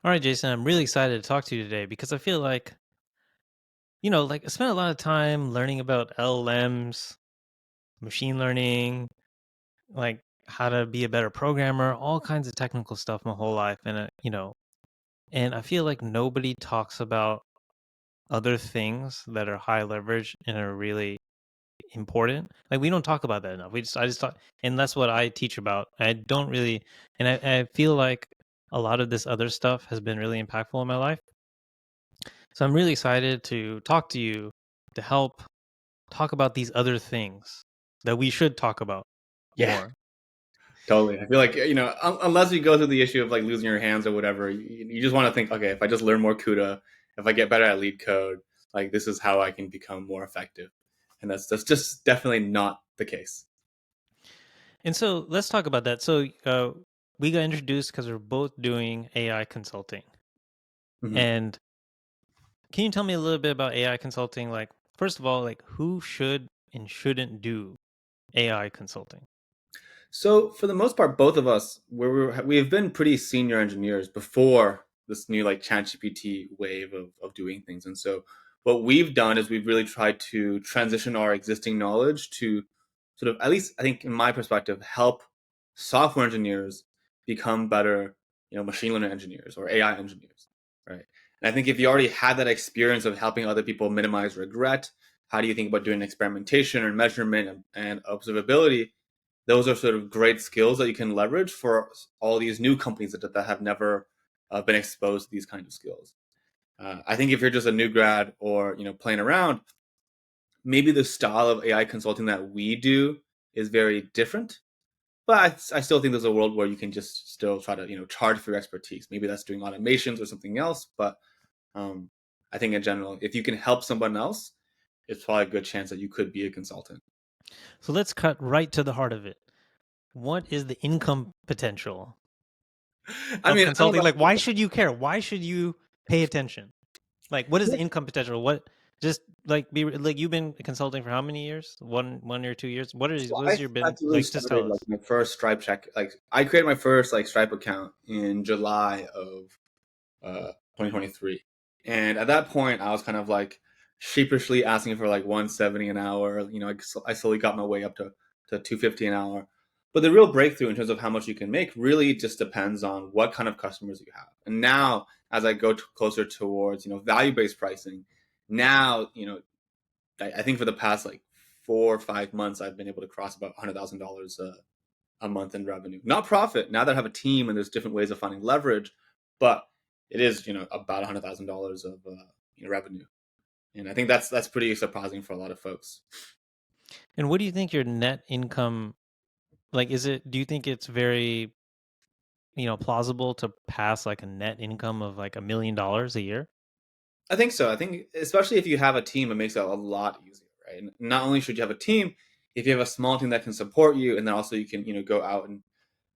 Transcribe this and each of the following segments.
All right, Jason, I'm really excited to talk to you today because I feel like, I spent a lot of time learning about LLMs, machine learning, like how to be a better programmer, all kinds of technical stuff my whole life. And I feel like nobody talks about other things that are high leverage and are really important. Like we don't talk about that enough. I just talk, and that's what I teach about. I don't really, and I feel like a lot of this other stuff has been really impactful in my life. So I'm really excited to talk to you to help talk about these other things that we should talk about Yeah, more. totally. I feel like, unless you go through the issue of like losing your hands or whatever, you just want to think, okay, if I just learn more CUDA, if I get better at lead code, like this is how I can become more effective. And that's just definitely not the case. And so let's talk about that. So we got introduced because we're both doing AI consulting. Mhm. And can you tell me a little bit about AI consulting? Like, first of all, like who should and shouldn't do AI consulting? So for the most part, both of us, we have been pretty senior engineers before this new like ChatGPT wave of doing things. And so what we've done is we've really tried to transition our existing knowledge to sort of, at least I think in my perspective, help software engineers become better, machine learning engineers or AI engineers, right? And I think if you already had that experience of helping other people minimize regret, how do you think about doing experimentation and measurement and observability? Those are sort of great skills that you can leverage for all these new companies that have never been exposed to these kind of skills. I think if you're just a new grad or playing around, maybe the style of AI consulting that we do is very different. But I still think there's a world where you can just still try to charge for your expertise. Maybe that's doing automations or something else. But um, I think in general, if you can help someone else, it's probably a good chance that you could be a consultant. So let's cut right to the heart of it. What is the income potential I of mean, I don't consulting? know. Like, why should you care? Why should you pay attention? Like, what is the income potential? What just like be like you've been consulting for how many years? 1 year, 2 years? So What has I your been actually like? Just tell started like us. my first Stripe check. Like I created my first like Stripe account in July of 2023, and at that point I was kind of like sheepishly asking for like 170 an hour. I slowly got my way up to 250 an hour. But the real breakthrough in terms of how much you can make really just depends on what kind of customers you have. And now, as I go closer towards value based pricing, now I think for the past like 4 or 5 months, I've been able to cross about $100,000 a month in revenue. Not profit. Now that I have a team and there's different ways of finding leverage, but it is about $100,000 of revenue, and I think that's pretty surprising for a lot of folks. And what do you think your net income like? Is it? Do you think it's very plausible to pass like a net income of like $1 million a year? I think so. I think especially if you have a team, it makes it a lot easier, right? And not only should you have a team, if you have a small team that can support you, and then also you can go out and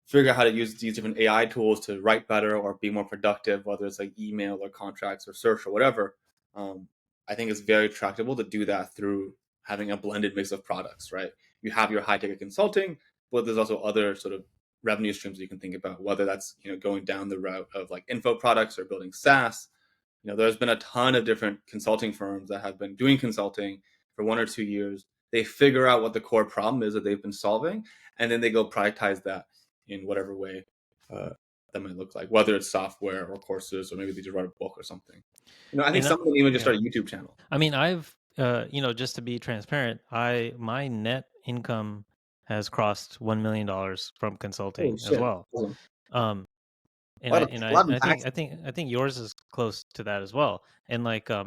figure out how to use these different AI tools to write better or be more productive, whether it's like email or contracts or search or whatever. Um, I think it's very tractable to do that through having a blended mix of products, right? You have your high ticket consulting, but there's also other sort of revenue streams that you can think about, whether that's going down the route of like info products or building SaaS. There's been a ton of different consulting firms that have been doing consulting for 1 or 2 years. They figure out what the core problem is that they've been solving, and then they go productize that in whatever way uh, that might look like, whether it's software or courses, or maybe they just write a book or something. I think And some of them even just yeah, start a YouTube channel. I mean, I've just to be transparent, I my net income has crossed $1 million from Holy consulting as shit! well. Awesome. Um, A lot of a lot of impacts. I think yours is close to that as well. And like a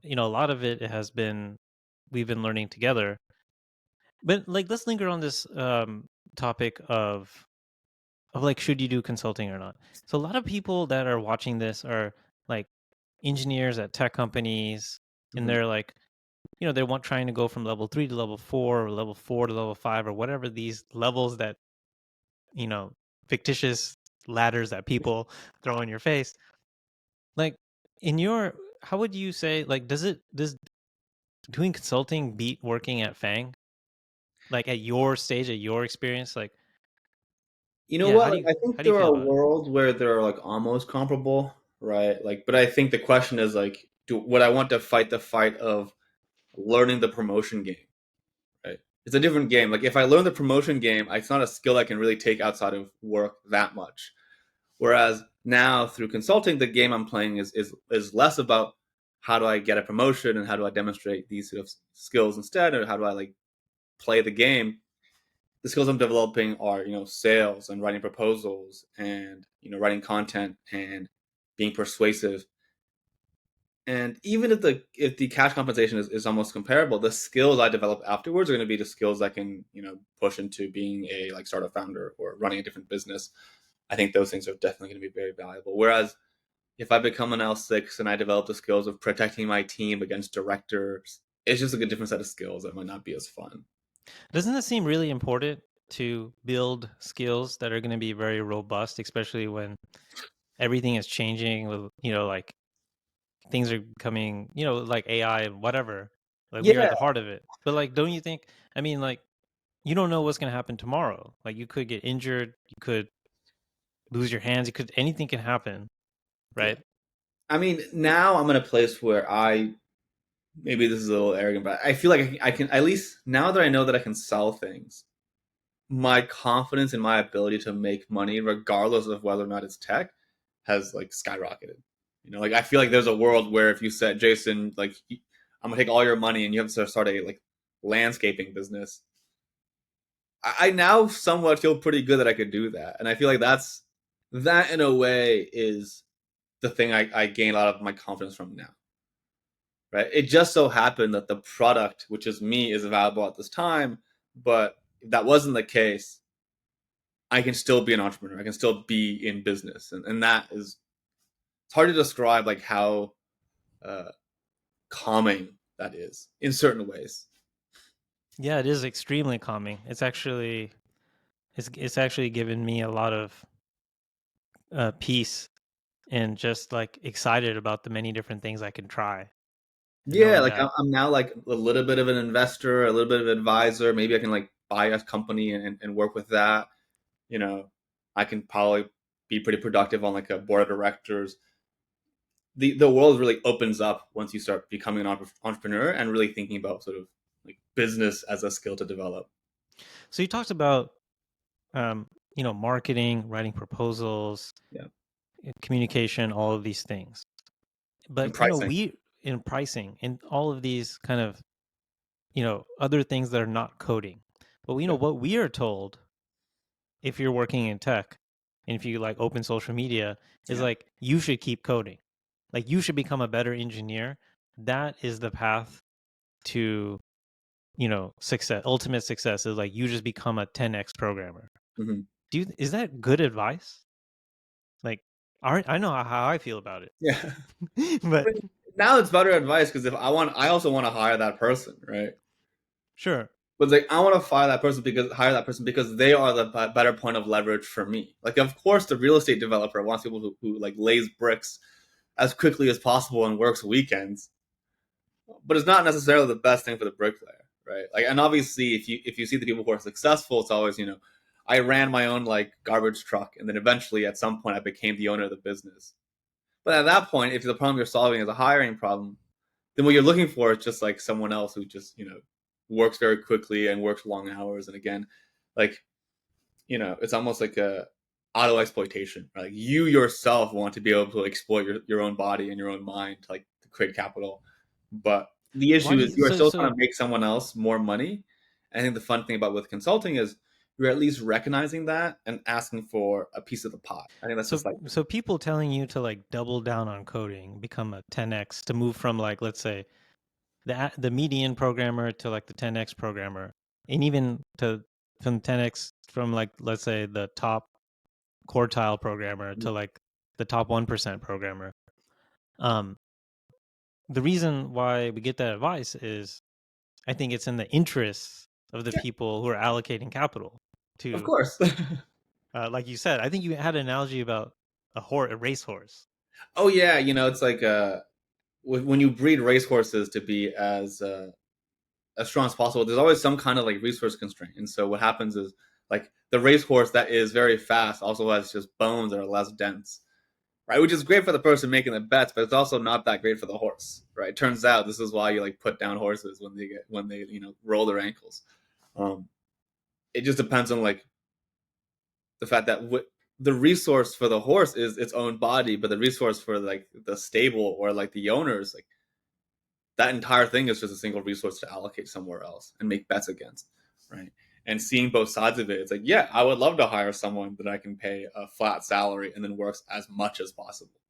lot of it has been we've been learning together. But like let's linger on this topic of like should you do consulting or not. So a lot of people that are watching this are like engineers at tech companies and Mhm. they're like they want trying to go from level 3 to level 4 or level 4 to level 5 or whatever these levels that, you know, fictitious ladders that people throw in your face. Like in your how would you say like does doing consulting beat working at Fang? Like at your stage, at your experience, like You know yeah, what? Like, I how think do you there feel are about it? worlds where they're like almost comparable. right? Like, but I think the question is like, would I want to fight the fight of learning the promotion game, right? It's a different game. Like if I learn the promotion game, it's not a skill I can really take outside of work that much. Whereas now through consulting, the game I'm playing is less about how do I get a promotion and how do I demonstrate these sort of skills instead, or how do I like play the game. The skills I'm developing are, sales and writing proposals and, writing content and being persuasive. And even if the cash compensation is almost comparable, the skills I develop afterwards are going to be the skills I can, push into being a like startup founder or running a different business. I think those things are definitely going to be very valuable. Whereas if I become an L6 and I develop the skills of protecting my team against directors, it's just like a different set of skills that might not be as fun. Doesn't it seem really important to build skills that are going to be very robust, especially when everything is changing with, like things are becoming, like AI and whatever. Like we are Yeah, at the heart of it. But like, don't you think, I mean, like, you don't know what's going to happen tomorrow. Like you could get injured, you could lose your hands, anything can happen, yeah. right? I mean, now I'm in a place where maybe this is a little arrogant, but I feel like I can, at least now that I know that I can sell things, my confidence in my ability to make money, regardless of whether or not it's tech, has like skyrocketed. Like I feel like there's a world where if you said, Jason, like I'm gonna take all your money and you have to start a like landscaping business, I now somewhat feel pretty good that I could do that, and I feel like that in a way is the thing I gain a lot of my confidence from now. Right? It just so happened that the product, which is me, is available at this time, but if that wasn't the case, I can still be an entrepreneur. I can still be in business, and that is it's hard to describe like how uh, calming that is in certain ways. Yeah, it is extremely calming. It's actually given me a lot of peace and just like excited about the many different things I can try. And Yeah, knowing like I'm that, I'm now like a little bit of an investor, a little bit of an advisor. Maybe I can like buy a company and work with that. You know, I can probably be pretty productive on like a board of directors. The world really opens up once you start becoming an entrepreneur and really thinking about sort of like business as a skill to develop. so you talked about um, marketing, writing proposals, Yeah, communication, all of these things. and But pricing. we in pricing and all of these kind of other things that are not coding. But Yeah. what we are told if you're working in tech and if you like open social media is Yeah. like you should keep coding. Like you should become a better engineer. That is the path to success. Ultimate success is like you just become a 10x programmer. Hmm. Is that good advice? Like, I know how I feel about Yeah. it, I but mean, now it's better advice because if I also want to hire that person, right? sure. But it's like I want to hire that person because they are the better point of leverage for me. Like, of course, the real estate developer wants people who like lays bricks as quickly as possible and works weekends, but it's not necessarily the best thing for the bricklayer, right? Like, and obviously, if you see the people who are successful, it's always I ran my own like garbage truck, and then eventually at some point I became the owner of the business. But at that point, if the problem you're solving is a hiring problem, then what you're looking for is just like someone else who just works very quickly and works long hours. And again, like it's almost like a auto exploitation. Right? Like you yourself want to be able to exploit your own body and your own mind, like to create capital. But the Why issue do is you you are still trying so to make someone else more money. And I think the fun thing about with consulting is you're at least recognizing that and asking for a piece of the pie. I think that's so just like so people telling you to like double down on coding, become a 10x to move from like let's say the median programmer to like the 10x programmer, and even to from 10x from like let's say the top quartile programmer to like the top 1% programmer. Um, the reason why we get that advice is I think it's in the interests of the yeah, people who are allocating capital of to, course. like you said, I think you had an analogy about a racehorse. Oh yeah, it's like when you breed racehorses to be as strong as possible, there's always some kind of like resource constraint. And so what happens is like the racehorse that is very fast also has just bones that are less dense. right? Which is great for the person making the bets, but it's also not that great for the horse, right? Turns out this is why you like put down horses when they roll their ankles. Um, it just depends on like the fact that the resource for the horse is its own body, but the resource for like the stable or like the owners, like that entire thing is just a single resource to allocate somewhere else and make bets against, right? And seeing both sides of it, it's like, yeah, I would love to hire someone that I can pay a flat salary and then works as much as possible,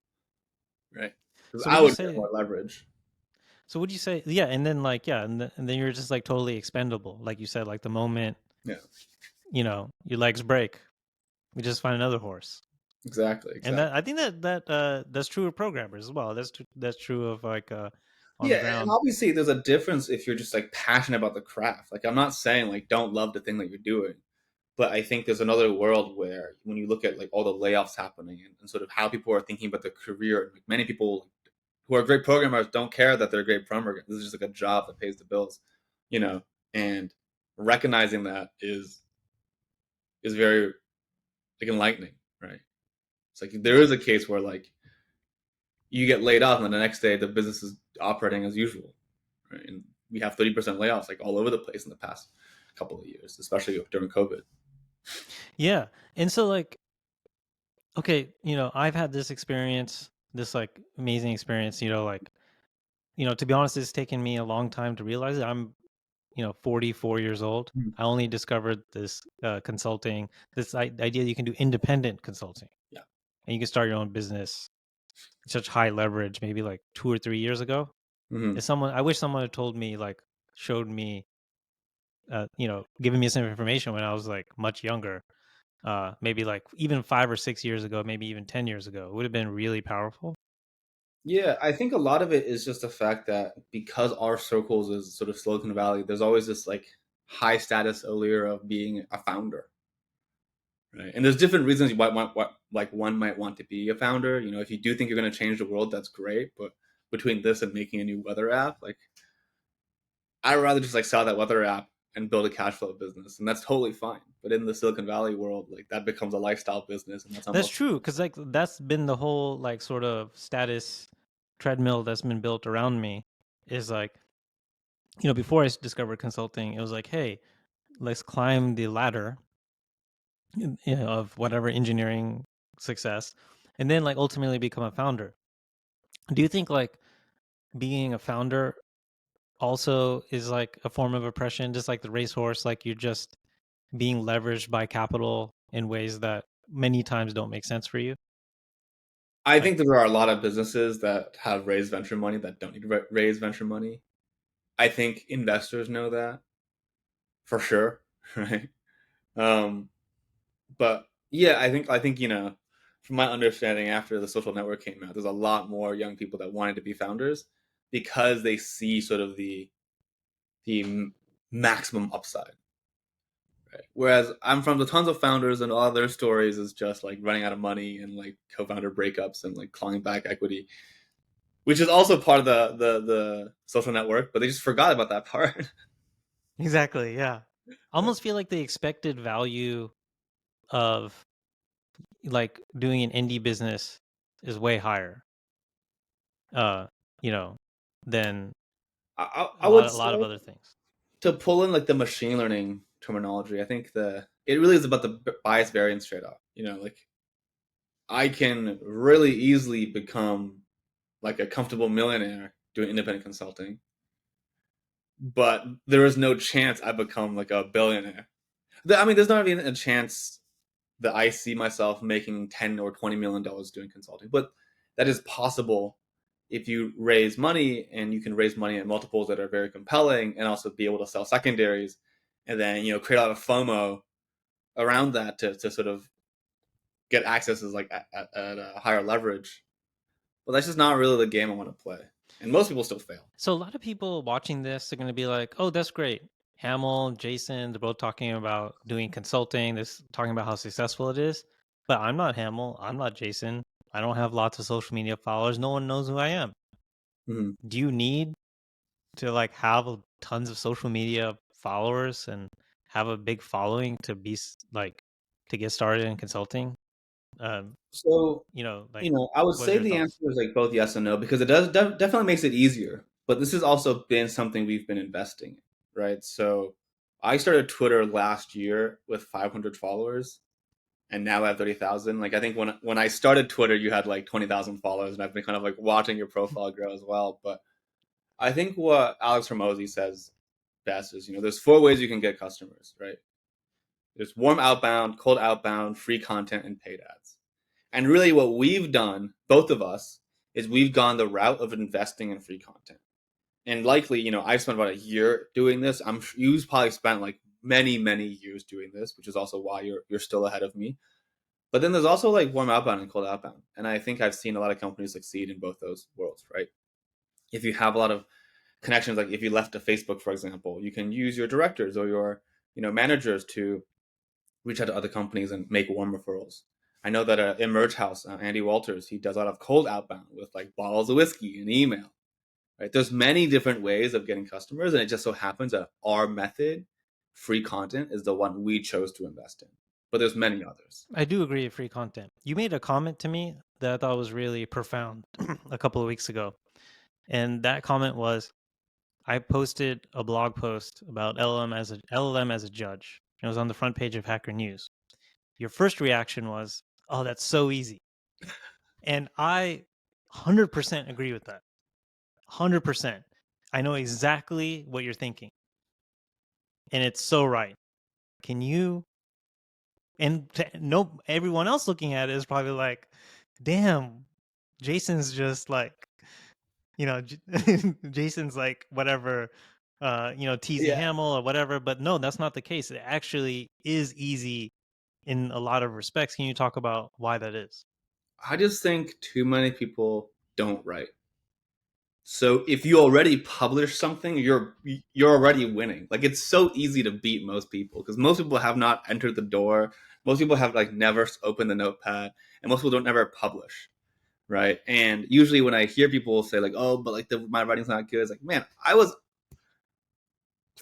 right? Because So I would you would get say? more leverage. So would you say? Yeah, and then like yeah, and then you're just like totally expendable, like you said. Like the moment Yeah, your legs break, we just find another horse. exactly, And exactly. that I think that's true of programmers as well. That's true of like on the Yeah, and ground. obviously there's a difference if you're just like passionate about the craft. Like I'm not saying like don't love the thing that you're doing, but I think there's another world where when you look at like all the layoffs happening and sort of how people are thinking about their career, like many people who are great programmers don't care that they're great programmers. This is just like a job that pays the bills, you know. And recognizing that is very like enlightening, right? It's like there is a case where like you get laid off and then the next day the business is operating as usual, right? And we have 30% layoffs like all over the place in the past couple of years, especially during COVID. Yeah, and so like okay, I've had this experience, this like amazing experience. Like to be honest, it's taken me a long time to realize it. I'm 44 years old. Mhm. I only discovered this consulting, this idea that you can do independent consulting Yeah. and you can start your own business. Such high leverage, maybe like 2 or 3 years ago. Hmm. If someone, I wish someone had told me, like, showed me, given me some information when I was like much younger. Maybe like even 5 or 6 years ago, maybe even 10 years ago, it would have been really powerful. Yeah, I think a lot of it is just the fact that because our circles is sort of Silicon Valley, there's always this like high status allure of being a founder, right? And there's different reasons why like one might want to be a founder. You know, if you do think you're going to change the world, that's great. But between this and making a new weather app, like I'd rather just like sell that weather app and build a cash flow business, and that's totally fine. But in the Silicon Valley world, like that becomes a lifestyle business, and that's That's almost true, because like that's been the whole like sort of status treadmill that's been built around me. Is like before discovered consulting, it was like, hey, let's climb the ladder of whatever engineering success, and then like ultimately become a founder. Do you think like being a founder also is like a form of oppression, just like the racehorse? Like you're just being leveraged by capital in ways that many times don't make sense for you. I Like, think there are a lot of businesses that have raised venture money that don't need to raise venture money. I think investors know that for sure, right? Um, but yeah, I think from my understanding, after the social network came out, there's a lot more young people that wanted to be founders because they see sort of the maximum upside. Right. Whereas I'm from the tons of founders and all their stories is just like running out of money and like co-founder breakups and like clawing back equity, which is also part of the social network, but they just forgot about that part. exactly, yeah. I almost feel like the expected value of like doing an indie business is way higher, uh, you know, than I would a lot of say other things. to pull in like the machine learning terminology, I think it really is about the bias variance trade off. You know, like I can really easily become like a comfortable millionaire doing independent consulting, but there is no chance I become like a billionaire. I mean, there's not even a chance that I see myself making $10 or $20 million doing consulting, but that is possible if you raise money and you can raise money at multiples that are very compelling and also be able to sell secondaries and then create a lot of FOMO around that to sort of get access is like at a higher leverage. But that's just not really the game I want to play, and most people still fail. So a lot of people watching this are going to be like, "Oh, that's great." Hamill, Jason, they're both talking about doing consulting. This talking about how successful it is. But I'm not Hamill. I'm not Jason. I don't have lots of social media followers. No one knows who I am. Mm-hmm. Do you need to like have tons of social media followers and have a big following to be like to get started in consulting? Um, So, like I would what are say your the thoughts? answer is like both yes and no because it definitely makes it easier. But this has also been something we've been investing in, right? So, I started Twitter last year with 500 followers, and now I have 30,000. Like I think when I started Twitter, you had like 20,000 followers, and I've been kind of like watching your profile grow as well. But I think what Alex Hormozy says best is, there's four ways you can get customers, right? There's warm outbound, cold outbound, free content, and paid ads. And really, what we've done, both of us, is we've gone the route of investing in free content. And likely, I've spent about a year doing this. You've probably spent like many, many years doing this, which is also why you're still ahead of me. But then there's also like warm outbound and cold outbound. And I think I've seen a lot of companies succeed in both those worlds, right? If you have a lot of connections, like if you left a Facebook, for example, you can use your directors or your, managers to reach out to other companies and make warm referrals. I know that in Merge House, Andy Walters, he does a lot of cold outbound with like bottles of whiskey and email. Right? There's many different ways of getting customers, and it just so happens that our method, free content, is the one we chose to invest in. But there's many others. I do agree with free content. You made a comment to me that I thought was really profound a couple of weeks ago. And that comment was, I posted a blog post about LLM as a judge. It was on the front page of Hacker News. Your first reaction was, "Oh, that's so easy." And I 100% agree with that. 100%. I know exactly what you're thinking. And it's so right. Can you and to, no everyone else looking at it is probably like, "Damn, Jason's just like, Jason's like whatever, teasing Yeah. Hamill or whatever." But no, that's not the case. It actually is easy in a lot of respects. Can you talk about why that is? I just think too many people don't write. So if you already publish something, you're already winning. Like it's so easy to beat most people because most people have not entered the door. Most people have like never opened the notepad, and most people don't ever publish, right? And usually when I hear people say like, "Oh, but like my writing's not good," it's like, man, I was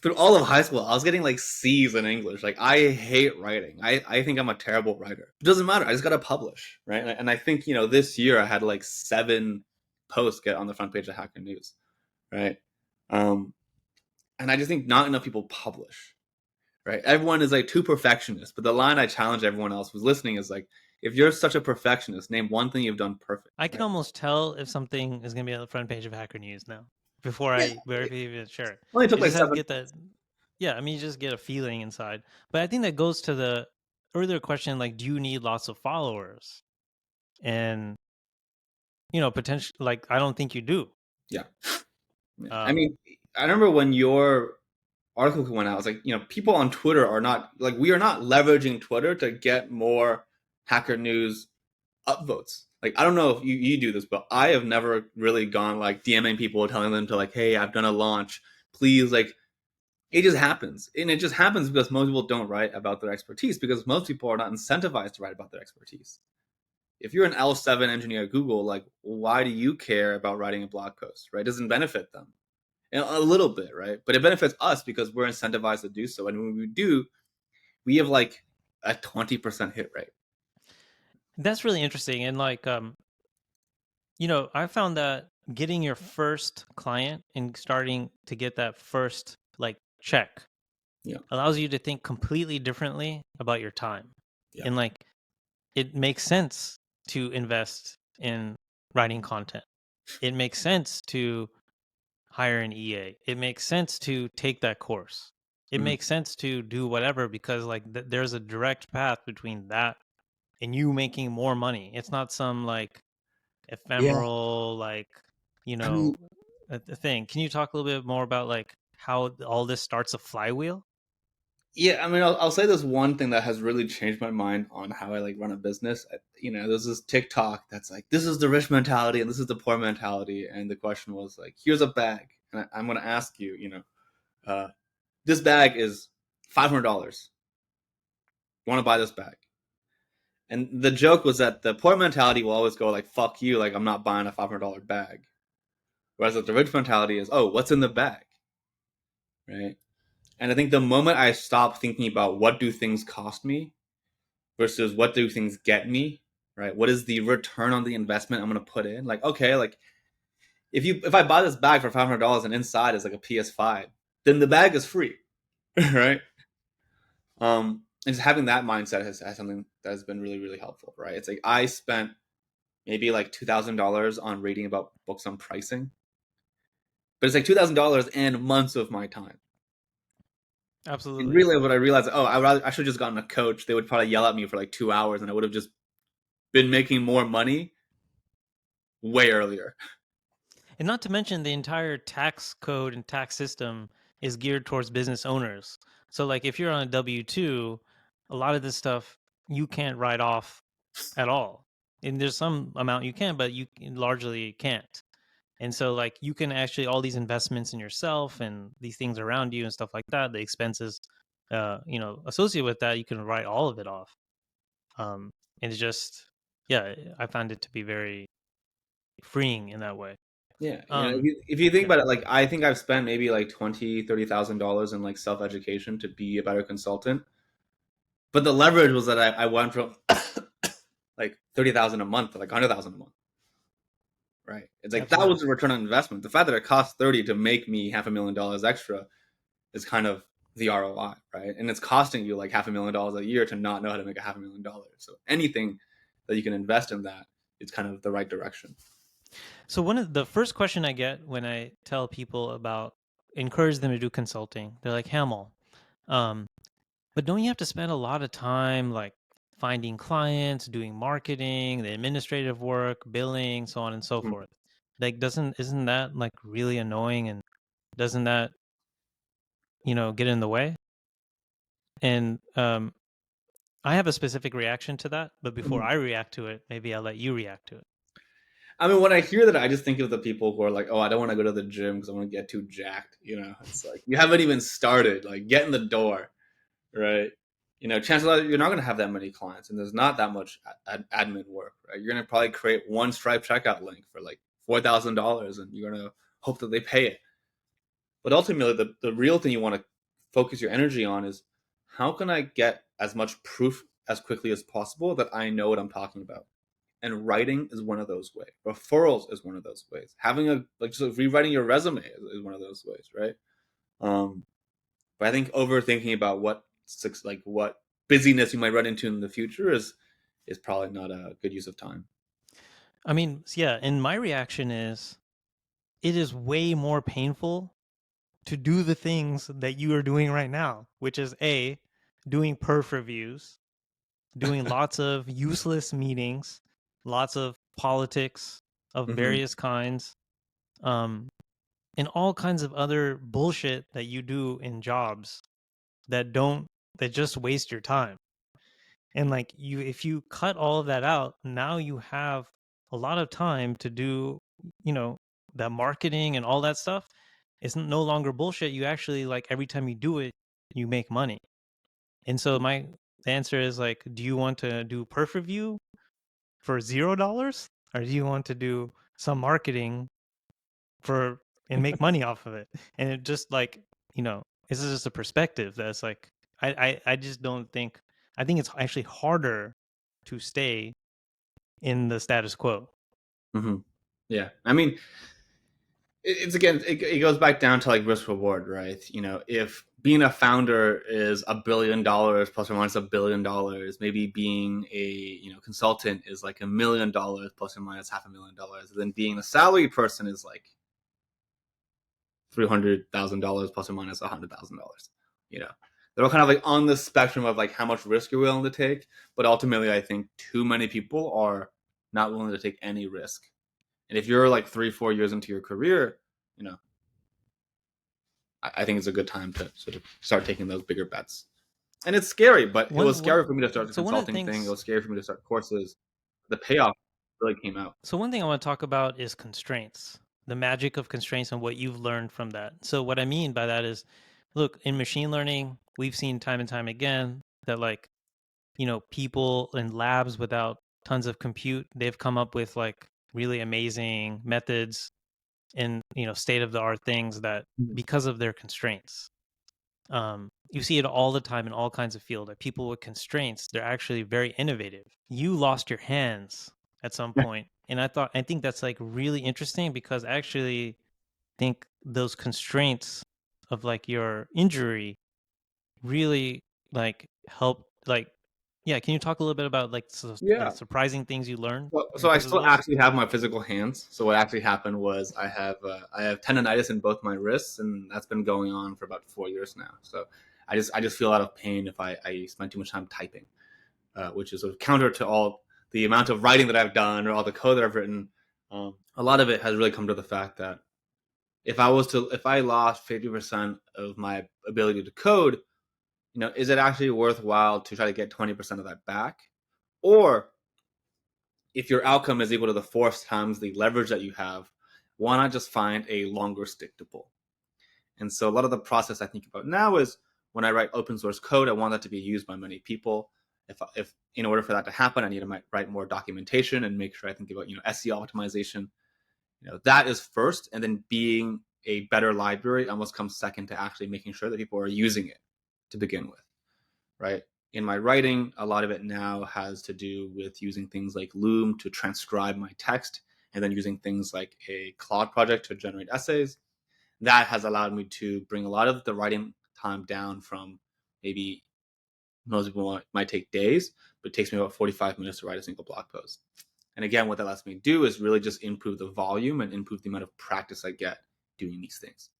through all of high school, I was getting like C's in English. Like I hate writing. I think I'm a terrible writer. It doesn't matter. I just gotta publish, right? And I think this year I had like 7 posts get on the front page of Hacker News, right? Um, and I just think not enough people publish, right? Everyone is like too perfectionist. But the line I challenge everyone else who's listening is like, if you're such a perfectionist, name one thing you've done perfect, I can right? almost tell if something is going to be on the front page of Hacker News now Yeah, before I even share it. only I took like just have to 7 get that. posts. Yeah, I mean, you just get a feeling inside. But I think that goes to the earlier question, like, do you need lots of followers? And potential, like, I don't think you do. Yeah. Yeah. I Um, mean, I remember when your article went out, I was like, people on Twitter are not like we are not leveraging Twitter to get more Hacker News upvotes. Like I don't know if you do this, but I have never really gone like DMing people telling them to like, hey, I've done a launch. Please like it just happens. And it just happens because most people don't write about their expertise because most people are not incentivized to write about their expertise. If you're an L7 engineer at Google, like why do you care about writing a blog post, right? It doesn't benefit them. And a little bit, right? But it benefits us because we're incentivized to do so. And when we do, we have like a 20% hit rate. that's really interesting. And like, I found that getting your first client and starting to get that first like check Yeah. allows you to think completely differently about your time. Yeah. And like, it makes sense to invest in writing content. It makes sense to hire an EA. It makes sense to take that course. It Mhm. makes sense to do whatever because like there's a direct path between that and you making more money. It's not some like Yeah. ephemeral like, you I mean, know, a thing. Can you talk a little bit more about like how all this starts a flywheel? yeah. I mean, I'll say this one thing that has really changed my mind on how I like run a business. There's this TikTok that's like, this is the rich mentality and this is the poor mentality. And the question was like, here's a bag. And I'm going to ask you, uh, this bag is $500. You want to buy this bag? And the joke was that the poor mentality will always go like, fuck you. Like, I'm not buying a $500 bag. Whereas like, the rich mentality is, oh, what's in the bag? Right. And I think the moment I stop thinking about what do things cost me versus what do things get me, right? What is the return on the investment I'm going to put in? Like, okay, like if I buy this bag for $500 and inside is like a PS5, then the bag is free, right? And just having that mindset has something that has been really really helpful, right? It's like I spent maybe like $2,000 on reading about books on pricing, but it's like $2,000 and months of my time. And Absolutely. really, what I realized, oh, I should have just gotten a coach. They would probably yell at me for like 2 hours, and I would have just been making more money way earlier. And not to mention the entire tax code and tax system is geared towards business owners. So like if you're on a W-2, a lot of this stuff you can't write off at all. And there's some amount you can, but you largely can't. And so like you can actually all these investments in yourself and these things around you and stuff like that, the expenses associated with that, you can write all of it off. And it's just yeah, I found it to be very freeing in that way. Yeah, Um if you think yeah, about it, like I think I've spent maybe like $20,000 $30,000 in like self education to be a better consultant. But the leverage was that I went from like 30,000 a month to like 100,000 a month, right? It's like that was absolutely. the return on investment. The fact that it cost 30 to make me $500,000 extra is kind of the ROI, right? And it's costing you like $500,000 a year to not know how to make $500,000. So anything that you can invest in that is kind of the right direction. So one of the first question I get when I tell people about encourage them to do consulting, they're like, Hamel, um, but don't you have to spend a lot of time like finding clients, doing marketing, the administrative work, billing, so on and so Mhm. forth? Like doesn't isn't that like really annoying and doesn't that, get in the way? And I have a specific reaction to that, but before Mhm. I react to it, maybe I'll let you react to it. I mean, when I hear that, I just think of the people who are like, "Oh, I don't want to go to the gym because I want to get too jacked." It's like you haven't even started. Like, get in the door, right? Chances are you're not going to have that many clients, and there's not that much admin work, right? You're going to probably create one Stripe checkout link for like $4,000, and you're going to hope that they pay it. But ultimately, the real thing you want to focus your energy on is how can I get as much proof as quickly as possible that I know what I'm talking about. And writing is one of those ways. Referrals is one of those ways. Having just rewriting your resume is one of those ways, right? Um, but I think overthinking about what busyness you might run into in the future is probably not a good use of time. I mean, yeah, and my reaction is it is way more painful to do the things that you are doing right now, which is A, doing perf reviews, doing lots of useless meetings, lots of politics of Hmm. various kinds, um, and all kinds of other bullshit that you do in jobs that don't that just waste your time. And like if you cut all of that out, now you have a lot of time to do, you know, that marketing and all that stuff. It's no longer bullshit. You actually like every time you do it, you make money. And so my answer is like, do you want to do perf review for $0, or do you want to do some marketing for and make money off of it? And it just like, this is just a perspective that's like I just don't think I think it's actually harder to stay in the status quo. Hmm. Yeah, I mean, it's again, it goes back down to like risk reward, right? If being a founder is $1 billion plus or minus $1 billion, maybe being a consultant is like $1 million plus or minus $500,000. Then being a salary person is like $300,000 plus or minus $100,000. You know, they're all kind of like on the spectrum of like how much risk you're willing to take. But ultimately, I think too many people are not willing to take any risk. And if you're like 3 4 years into your career, you know, I think it's a good time to sort of start taking those bigger bets. And it's scary, but it was scary for me to start the One of the consulting thing. It things was scary for me to start courses. The payoff really came out. So one thing I want to talk about is constraints, the magic of constraints and what you've learned from that. So what I mean by that is, look, in machine learning, we've seen time and time again that like, people in labs without tons of compute, they've come up with like really amazing methods and, state of the art things that Mhm. because of their constraints. You see it all the time in all kinds of field. That people with constraints, they're actually very innovative. You lost your hands at some point, and I think that's like really interesting because I actually think those constraints of like your injury really like help like yeah, can you talk a little bit about like the Yeah. surprising things you learned So I because of still those? actually have my physical hands. So what actually happened was I have tendonitis in both my wrists, and that's been going on for about 4 years now. So I just feel a lot of pain if I spend too much time typing, which is sort of counter to all the amount of writing that I've done or all the code that I've written. A lot of it has really come to the fact that if I lost 50% of my ability to code, is it actually worthwhile to try to get 20% of that back, or if your outcome is equal to the force times the leverage that you have, why not just find a longer stick to pull? And so a lot of the process I think about now is when I write open source code, I want that to be used by many people. If in order for that to happen, I need to write more documentation and make sure I think about SEO optimization. That is first, and then being a better library almost comes second to actually making sure that people are using it to begin with, right? In my writing, a lot of it now has to do with using things like Loom to transcribe my text, and then using things like a Claude project to generate essays. That has allowed me to bring a lot of the writing time down from maybe most people might take days, but it takes me about 45 minutes to write a single blog post. And again, what that lets me do is really just improve the volume and improve the amount of practice I get doing these things.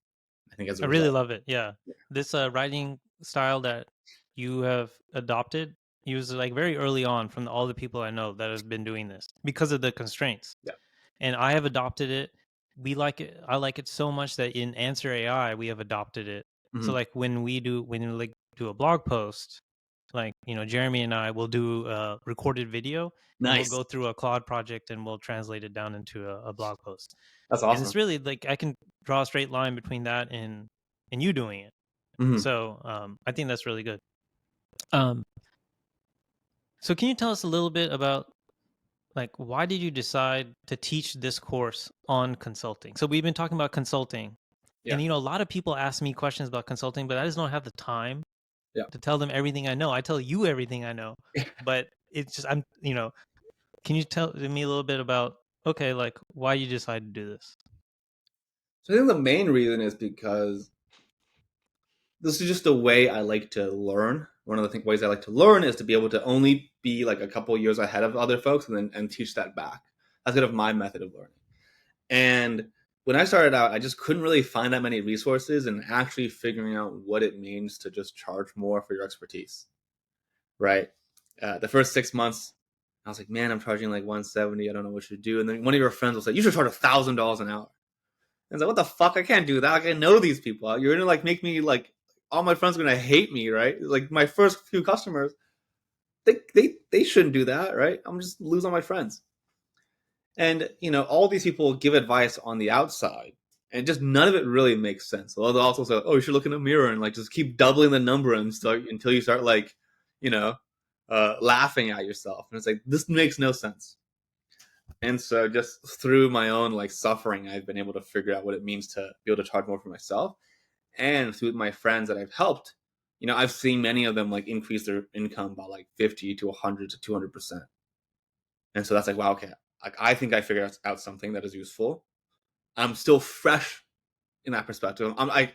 I think as a I really result. love it. Yeah. Yeah. This writing style that you have adopted, you was like very early on from all the people I know that has been doing this because of the constraints. Yeah. And I have adopted it. We like it. I like it so much that in Answer AI, we have adopted it. So Mm-hmm. like when we like do a blog post, like Jeremy and I will do a recorded video and we'll Nice. go through a Claude project and we'll translate it down into a blog post. That's And awesome. it's really like I can draw a straight line between that and you doing it. Mm-hmm. So I think that's really good. Um, so can you tell us a little bit about like why did you decide to teach this course on consulting? So we've been talking about consulting, Yeah. and a lot of people ask me questions about consulting, but I just don't have the time Yeah. to tell them everything I know. I tell you everything I know, but it's just can you tell me a little bit about okay, like why you decided to do this? So I think the main reason is because this is just a way I like to learn. One of the ways I like to learn is to be able to only be like a couple years ahead of other folks and teach that back. That's kind of my method of learning. And when I started out, I just couldn't really find that many resources and actually figuring out what it means to just charge more for your expertise, right? The first 6 months, I was like, man, I'm charging like 170. I don't know what to do. And then one of your friends will say, you should charge $1,000 an hour. And I was like, what the fuck? I can't do that. Like, I know these people. You're gonna like make me like all my friends are gonna hate me, right? Like my first few customers, they shouldn't do that, right? I'm just lose all my friends. And all these people give advice on the outside, and just none of it really makes sense. They'll also say, oh, you should look in a mirror and like just keep doubling the number and start until you start like, you know, laughing at yourself. And it's like this makes no sense. And so just through my own like suffering, I've been able to figure out what it means to be able to charge more for myself. And through my friends that I've helped, I've seen many of them like increase their income by like 50 to 100 to 200%. And so that's like, wow, okay, like I think I figured out something that is useful. I'm still fresh in that perspective.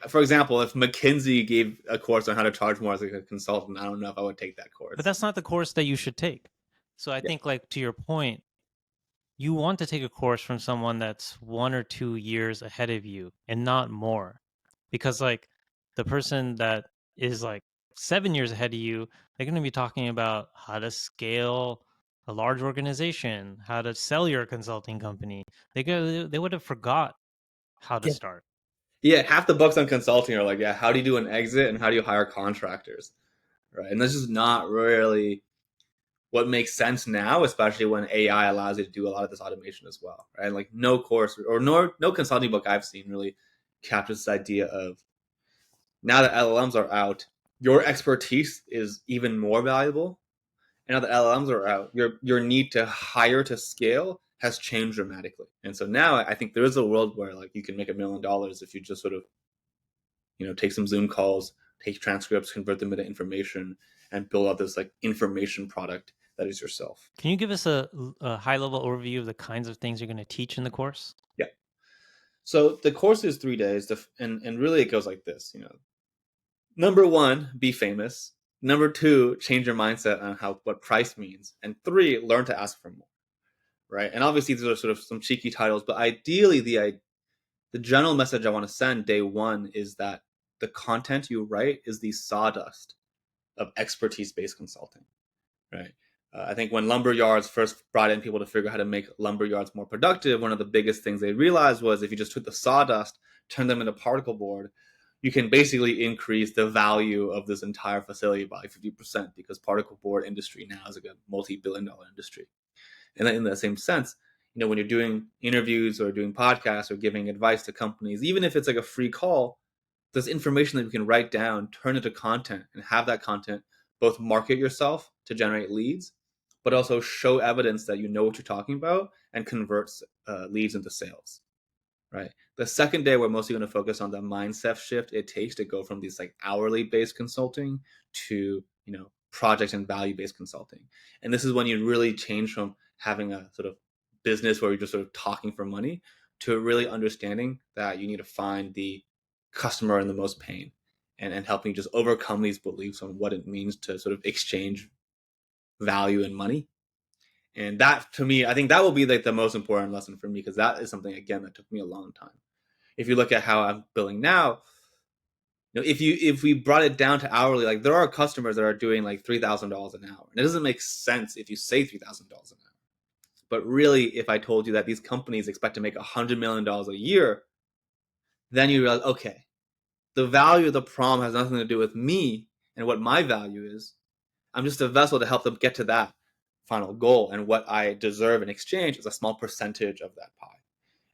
For example, if McKinsey gave a course on how to charge more as like a consultant, I don't know if I would take that But course. that's not the course that you should take. So I Yeah. think like to your point, you want to take a course from someone that's 1 or 2 years ahead of you and not more. Because like the person that is like 7 years ahead of you, they're going to be talking about how to scale a large organization, how to sell your consulting company. They would have forgot how to Yeah. start. Yeah, half the books on consulting are like, yeah, how do you do an exit and how do you hire contractors? Right. And this is not really what makes sense now, especially when AI allows you to do a lot of this automation as well. Right. Like no course or no consulting book I've seen really captures this idea of now that LLMs are out, your expertise is even more valuable. And now that LLMs are out, your need to hire to scale has changed dramatically. And so now I think there is a world where like you can make $1 million if you just sort of take some Zoom calls, take transcripts, convert them into information, and build out this like information product that is yourself. Can you give us a high level overview of the kinds of things you're going to teach in the course? Yeah. So the course is 3 days, and really it goes like this. Number one, be famous. Number two, change your mindset on what price means, and three, learn to ask for more. Right, and obviously these are sort of some cheeky titles, but ideally the general message I want to send day one is that the content you write is the sawdust of expertise-based consulting. Right. I think when lumber yards first brought in people to figure out how to make lumber yards more productive, one of the biggest things they realized was if you just took the sawdust, turned them into particle board, you can basically increase the value of this entire facility by 50% because particle board industry now is like a multi-billion-dollar industry. And then in that same sense, when you're doing interviews or doing podcasts or giving advice to companies, even if it's like a free call, there's information that you can write down, turn into content, and have that content both market yourself to generate leads, but also show evidence that you know what you're talking about and converts leads into sales. Right. The second day, we're mostly going to focus on the mindset shift it takes to go from these like hourly based consulting to project and value based consulting. And this is when you really change from having a sort of business where you're just sort of talking for money to really understanding that you need to find the customer in the most pain and helping just overcome these beliefs on what it means to sort of exchange value and money. And that, to me, I think that will be like the most important lesson for me, because that is something, again, that took me a long time. If you look at how I'm billing now, if we brought it down to hourly, like there are customers that are doing like $3,000 an hour, and it doesn't make sense if you say $3,000 an hour. But really, if I told you that these companies expect to make $100 million a year, then you realize, okay, the value of the problem has nothing to do with me and what my value is. I'm just a vessel to help them get to that final goal, and what I deserve in exchange is a small percentage of that pie.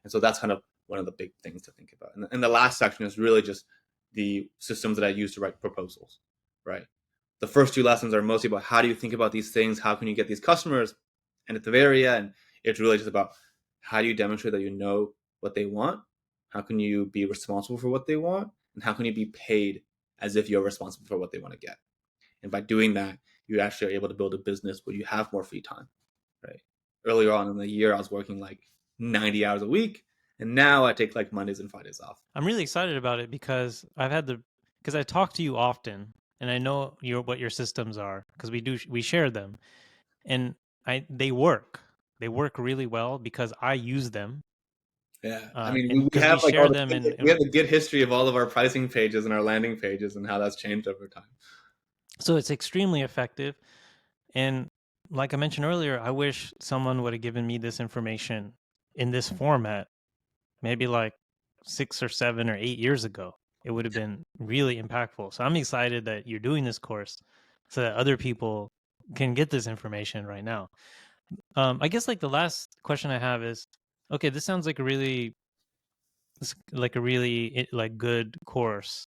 And so that's kind of one of the big things to think about. And the last section is really just the systems that I use to write proposals, right? The first two lessons are mostly about how do you think about these things, how can you get these customers, and at the very end, it's really just about how do you demonstrate that you know what they want, how can you be responsible for what they want, and how can you be paid as if you're responsible for what they want to get. And by doing that, you actually are able to build a business where you have more free time, right? Earlier on in the year, I was working like 90 hours a week, and now I take like Mondays and Fridays off. I'm really excited about it because because I talk to you often and I know what your systems are because we share them, and they work. They work really well because I use them. Yeah, I mean, And we because we have like all share them we have the Git history of all of our pricing pages and our landing pages and how that's changed over time. so it's extremely effective. And like I mentioned earlier, I wish someone would have given me this information in this format maybe like 6 or 7 or 8 years ago. It would have been really impactful. So I'm excited that you're doing this course so that other people can get this information right now. I guess like the last question I have is, okay, this sounds like a really like good course.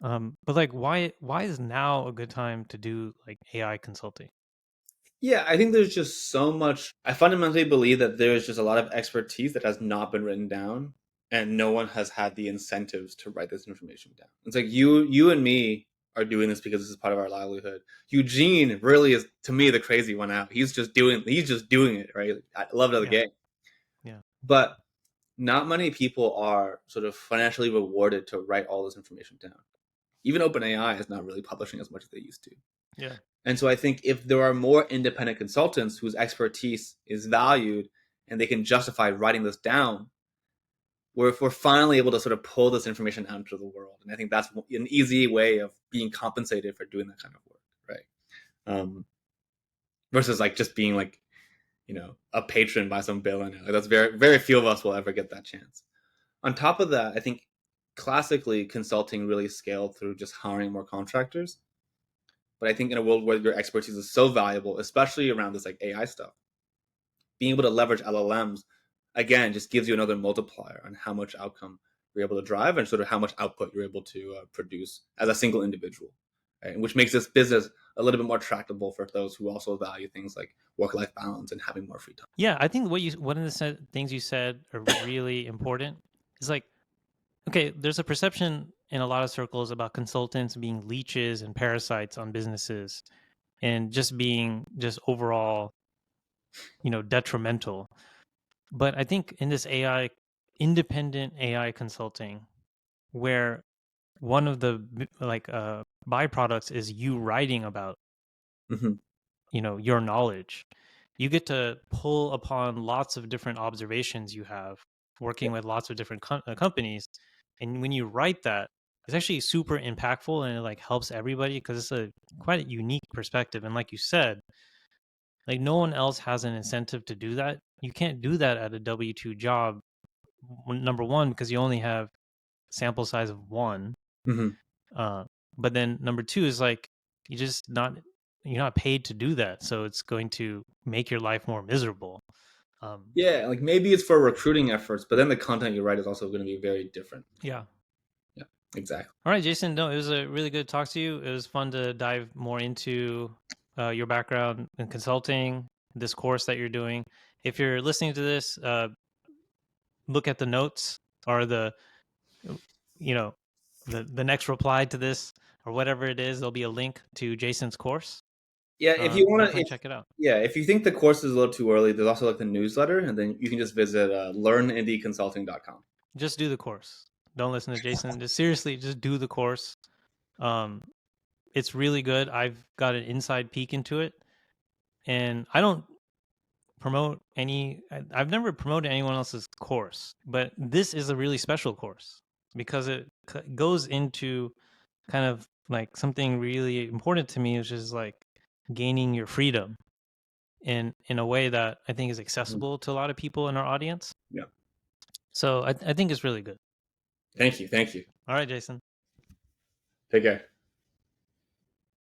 But like why is now a good time to do like AI consulting? Yeah, I think there's just so much. I fundamentally believe that there's just a lot of expertise that has not been written down, and no one has had the incentives to write this information down. It's like you and me are doing this because this is part of our livelihood. Eugene really is, to me, the crazy one out. He's just doing it, right? I love it of the Yeah. game. Yeah. But not many people are sort of financially rewarded to write all this information down. Even OpenAI is not really publishing as much as they used to. Yeah. And so I think if there are more independent consultants whose expertise is valued and they can justify writing this down, if we're finally able to sort of pull this information out into the world. And I think that's an easy way of being compensated for doing that kind of work, right? Versus like just being like, a patron by some billionaire. Like that's very, very few of us will ever get that chance. On top of that, I think classically consulting really scaled through just hiring more contractors. But I think in a world where your expertise is so valuable, especially around this like AI stuff, being able to leverage LLMs, again, just gives you another multiplier on how much outcome you're able to drive and sort of how much output you're able to produce as a single individual, right? Which makes this business a little bit more tractable for those who also value things like work-life balance and having more free time. Yeah, I think one of the things you said are really important. Is like, okay, there's a perception in a lot of circles about consultants being leeches and parasites on businesses and just being just overall, detrimental. But I think in this independent AI consulting, where one of the byproducts is you writing about, Hmm. your knowledge, you get to pull upon lots of different observations you have Yeah. working with lots of different companies. And when you write that, it's actually super impactful, and it like helps everybody because it's a quite a unique perspective. And like you said, like no one else has an incentive to do that. You can't do that at a W-2 job. Number one, because you only have sample size of one. Hmm. Uh, but then number two is like you just not you're not paid to do that, so it's going to make your life more miserable. Um, Yeah, like maybe it's for recruiting efforts, but then the content you write is also going to be very different. yeah. Yeah, exactly. All right, Jason. No, it was a really good talk to you. It was fun to dive more into your background in consulting, this course that you're doing. If you're listening to this, look at the notes or you know, the next reply to this or whatever it is. There'll be a link to Jason's course. Yeah, if you want to, Definitely check it out. if you think the course is a little too early, there's also like the newsletter, and then you can just visit learnindieconsulting.com. Just do the course. Don't listen to Jason. Just seriously, just do the course. Um, it's really good. I've got an inside peek into it, and I don't promote I've never promoted anyone else's course, but this is a really special course because it goes into kind of like something really important to me, which is like gaining your freedom in a way that I think is Mhm. accessible to a lot of people in our audience. Yeah. So I think it's really good. Thank you. Thank you. All right, Jason. Take care.